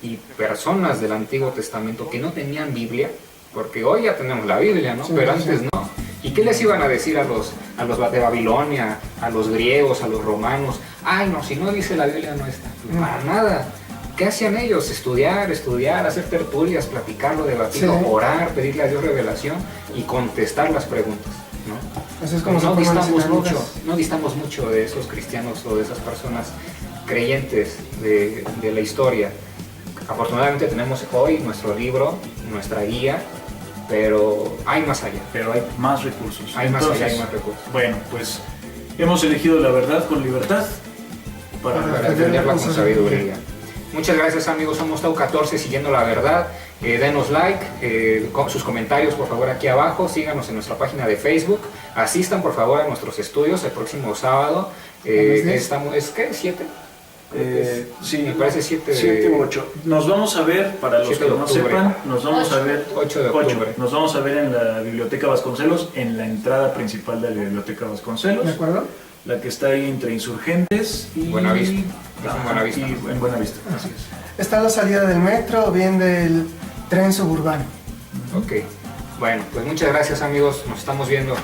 y personas del Antiguo Testamento que no tenían Biblia, porque hoy ya tenemos la Biblia, ¿no? Pero antes no. ¿Y qué les iban a decir a los de Babilonia, a los griegos, a los romanos? Ay, no, si no dice la Biblia no está. Para nada. ¿Qué hacían ellos? Estudiar, hacer tertulias, platicarlo, debatirlo, orar, pedirle a Dios revelación y contestar las preguntas, ¿no? Así es como no distamos mucho de esos cristianos o de esas personas creyentes de la historia. Afortunadamente tenemos hoy nuestro libro, nuestra guía, pero hay más allá. Pero hay más recursos. Hay más allá, hay más recursos. Bueno, pues hemos elegido la verdad con libertad para defenderla con sabiduría. Muchas gracias, amigos. Somos Tau 14, siguiendo la verdad. Denos like, sus comentarios por favor aquí abajo, síganos en nuestra página de Facebook, asistan por favor a nuestros estudios el próximo sábado. Estamos, ¿es qué? ¿7? Sí, me parece 7 u 8. Nos vamos a ver, para los que no sepan, nos vamos a ver 8 de octubre. Nos vamos a ver en la Biblioteca Vasconcelos, en la entrada principal de la Biblioteca Vasconcelos. ¿De acuerdo? La que está ahí entre Insurgentes y Buenavista. Y en Buenavista, así es. Está a la salida del metro o bien del tren suburbano. Ok. Bueno, pues muchas gracias, amigos. Nos estamos viendo.